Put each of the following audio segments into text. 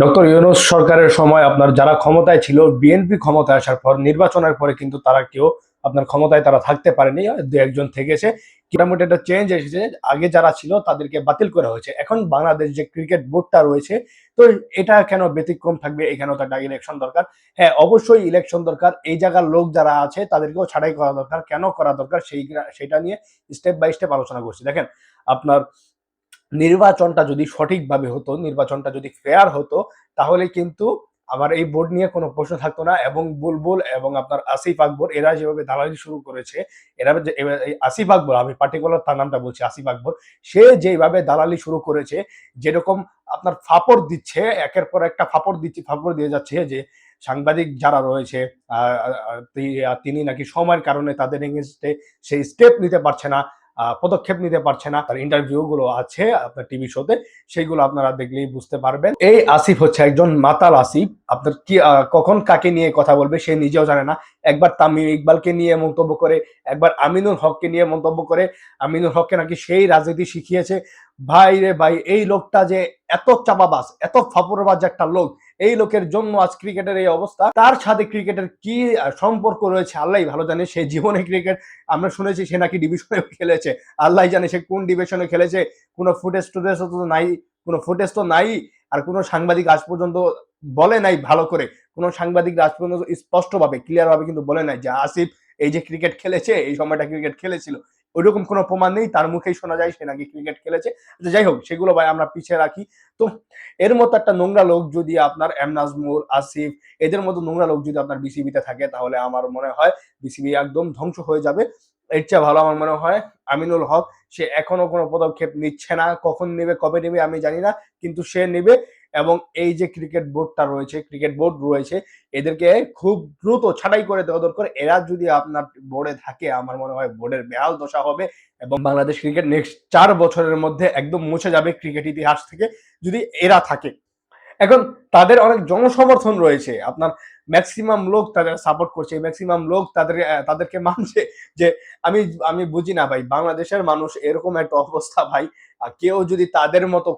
Doctor Yunus সরকারের সময় আপনার যারা ক্ষমতায় ছিল, বিএনপি ক্ষমতায় আসার পর নির্বাচনের পরে কিন্তু তারা কেউ আপনার ক্ষমতায় তারা থাকতে পারেনি। দু একজন থেকেছে। মোটামুটি একটা চেঞ্জ এসেছে। আগে যারা ছিল তাদেরকে বাতিল করা হয়েছে। এখন বাংলাদেশ যে ক্রিকেট বোর্ডটা রয়েছে, তো এটা কেন ব্যতিক্রম থাকবে? এখানেও তো একটা ইলেকশন দরকার। হ্যাঁ, অবশ্যই ইলেকশন দরকার। এই জায়গার লোক যারা আছে তাদেরকেও ছাঁটাই করা দরকার। কেন করা দরকার সেইটা নিয়ে স্টেপ বাই স্টেপ আলোচনা করছি। দেখেন, আপনার নির্বাচনটা যদি সঠিকভাবে হতো, নির্বাচনটা যদি ফেয়ার হতো, তাহলে কিন্তু আবার এই বোর্ড নিয়ে কোনো প্রশ্ন থাকতো না। এবং বুলবুল এবং আপনার আসিফ আকবর এরা যেভাবে দালালি শুরু করেছে, এই আসিফ আকবর, আমি পার্টিকুলার তার নামটা বলছি, আসিফ আকবর, সে যেভাবে দালালি শুরু করেছে, যেরকম আপনার ফাপড় দিচ্ছে, একের পর একটা ফাপড় দিয়ে যাচ্ছে যে সাংবাদিক যারা রয়েছে, তিনি নাকি সময়ের কারণে তাদের এগেনস্টে সেই স্টেপ নিতে পারছে না, পদক্ষেপ নিতে পারছে না। তার ইন্টারভিউ গুলো আছে আপনার টিভি শোতে, সেইগুলো আপনারা দেখলেই বুঝতে পারবেন। এই আসিফ হচ্ছে একজন মাতাল আসিফ। আপনার কি কখন কাকে নিয়ে কথা বলবে সে নিজেও জানে না। একবার তামিম ইকবালকে নিয়ে মন্তব্য করে, একবার আমিনুল হককে নিয়ে মন্তব্য করে। আমিনুল হককে নাকি সেই রাজনীতি শিখিয়েছে। ভাই রে ভাই, এই লোকটা যে এত চাপাবাজ, এত ফাপড়বাজ একটা লোক, এই লোকের জন্য আজ ক্রিকেটের এই অবস্থা। তার সাথে ক্রিকেটের কি সম্পর্ক রয়েছে আল্লাহ ভালো জানে। সে জীবনে ক্রিকেট, আমরা শুনেছি সে নাকি ডিভিশনে খেলেছে। আল্লাহ জানে সে কোন ডিভিশনে খেলেছে। কোনো ফুটেজ তো নাই, কোনো ফুটেজ তো নাই। আর কোনো সাংবাদিক আজ পর্যন্ত বলে নাই ভালো করে। কোনো সাংবাদিক আজ পর্যন্ত স্পষ্টভাবে ক্লিয়ার ভাবে কিন্তু বলে নাই যে আসিফ এই যে ক্রিকেট খেলেছে, এই সময়টা ক্রিকেট খেলেছিল। ওইরকম কোনো প্রমাণ নেই, তার মুখেই শোনা যায় সে নাকি ক্রিকেট খেলেছে। যাই হোক, সেগুলো ভাই আমরা পিছিয়ে রাখি। তো এর মতো একটা নোংরা লোক যদি আপনার এম নাজমুল, আসিফ, এদের মতো নোংরা লোক যদি আপনার বিসিবিতে থাকে, তাহলে আমার মনে হয় বিসিবি একদম ধ্বংস হয়ে যাবে। এর চেয়ে ভালো আমার মনে হয় আমিনুল হক, সে এখনো কোনো পদক্ষেপ নিচ্ছে না। কখন নেবে, কবে নেবে আমি জানি না, কিন্তু সে নেবে। এবং এই যে ক্রিকেট বোর্ড রয়েছে, এদেরকে খুব দ্রুত ছাঁটাই করে দেওয়া দরকার। এরা যদি আপনার বোর্ডে থাকে, আমার মনে হয় বোর্ডের বেহাল দশা হবে এবং বাংলাদেশ ক্রিকেট নেক্সট 4 বছরের মধ্যে একদম মুছে যাবে ক্রিকেট ইতিহাস থেকে, যদি এরা থাকে। এখন তাদের অনেক জনসমর্থন রয়েছে, আপনার ম্যাক্সিমাম লোক তাদের সাপোর্ট করছে, ম্যাক্সিমাম লোক তাদেরকে মানছে। যে আমি আমি বুঝি না ভাই, বাংলাদেশের মানুষ এরকম একটা অবস্থা ভাই। কেউ যদি তাদের মতো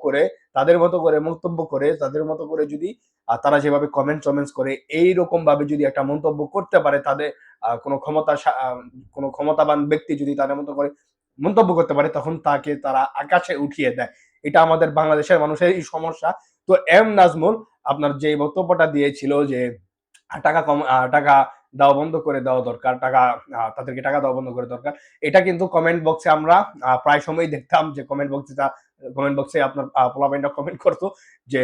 করে মন্তব্য করে, তাদের মতো করে যদি তারা যেভাবে কমেন্টস করে, এইরকম ভাবে যদি একটা মন্তব্য করতে পারে, তাদের কোনো ক্ষমতাবান ব্যক্তি যদি তাদের মতো করে মন্তব্য করতে পারে, তখন তাকে তারা আকাশে উঠিয়ে দেয়। এটা আমাদের বাংলাদেশের মানুষের এই সমস্যা। তো এম নাজমুল আপনার যে বক্তব্যটা দিয়েছিল যে টাকা দেওয়া বন্ধ করে দেওয়া দরকার, তাদেরকে টাকা দেওয়া বন্ধ করে দরকার। এটা কিন্তু কমেন্ট বক্সে আমরা প্রায় সময় দেখতাম যে কমেন্ট বক্সে আপনার পোলাপাইনরা কমেন্ট করতো যে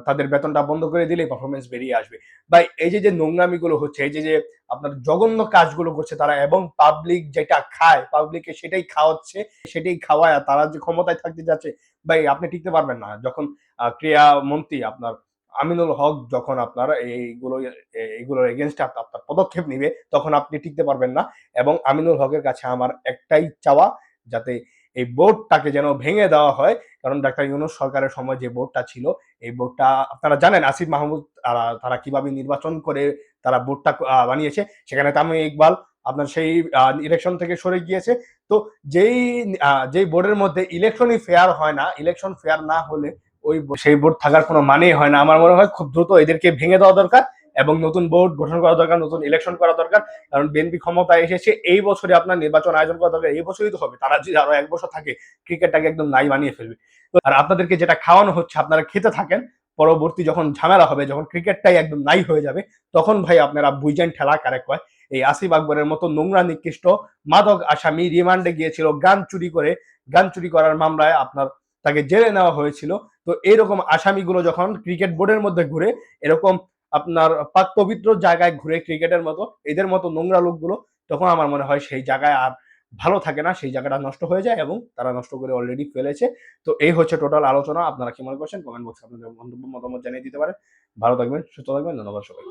তাদের বেতনটা বন্ধ করে দিলেই পারফরমেন্স বেরিয়ে আসবে। ভাই, এই যে নোংরামি গুলো হচ্ছে, এই যে আপনার জঘন্য কাজগুলো করছে তারা, এবং পাবলিক যেটা খায়, পাবলিককে সেটাই খাওয়াচ্ছে, সেটাই খাওয়ায় তারা যে ক্ষমতায় থাকতে যাচ্ছে। ভাই, আপনি টিকতে পারবেন না। যখন ক্রীড়া মন্ত্রী আপনার আমিনুল হক যখন আপনার এইগুলোর এগেনস্টে আপনার পদক্ষেপ নিবে, তখন আপনি টিকতে পারবেন না। এবং আমিনুল হকের কাছে আমার একটাই চাওয়া, যাতে এই বোর্ডটাকে যেন ভেঙে দেওয়া হয়। কারণ ডাক্তার ইউনূস সরকারের সময় যে বোর্ডটা ছিল, এই বোর্ডটা আপনারা জানেন আসিফ মাহমুদ তারা কিভাবে নির্বাচন করে তারা বোর্ডটা বানিয়েছে। সেখানে তামিম ইকবাল আপনার সেই ইলেকশন থেকে সরে গিয়েছে। তো যেই বোর্ডের মধ্যে ইলেকশনই ফেয়ার হয় না, ইলেকশন ফেয়ার না হলে সেই বোর্ড থাকার কোনো মানেই হয় না। আমার মনে হয় খুব দ্রুত এদেরকে ভেঙে দেওয়া দরকার এবং নতুন বোর্ড গঠন করা দরকার, নতুন ইলেকশন করা দরকার। কারণ বিএনপি ক্ষমতায় এসেছে, এই বছরে আপনার নির্বাচন আয়োজন করা দরকার। এই বছরই তো হবে। তারা যদি আরো 1 বছর থাকে, ক্রিকেটটাকে একদম নাই বানিয়ে ফেলবে। তো আর আপনাদেরকে যেটা খাওয়ানো হচ্ছে, আপনারা খেতে থাকেন। পরবর্তী যখন ঝামেলা হবে, যখন ক্রিকেটটাই একদম নাই হয়ে যাবে, তখন ভাই আপনারা বুঝেন ঠেলা কারে কয়। এই আসিফ আকবরের মতো নোংরা নিকৃষ্ট মাদক আসামি রিমান্ডে গিয়েছিল গান চুরি করার মামলায় আপনার তাকে জেলে নেওয়া হয়েছিল। তো এইরকম আসামিগুলো যখন ক্রিকেট বোর্ডের মধ্যে ঘুরে, এরকম আপনার পাক পবিত্র জায়গায় ঘুরে ক্রিকেটের মতো, এদের মতো নোংরা লোকগুলো, তখন আমার মনে হয় সেই জায়গায় আর ভালো থাকে না, সেই জায়গাটা নষ্ট হয়ে যায় এবং তারা নষ্ট করে অলরেডি ফেলেছে। তো এই হচ্ছে টোটাল আলোচনা। আপনারা কি মনে করছেন? কমেন্ট বক্সে আপনাদের মন্তব্য মতামত জানিয়ে দিতে পারেন। ভালো থাকবেন, সুস্থ থাকবেন। ধন্যবাদ সবাই।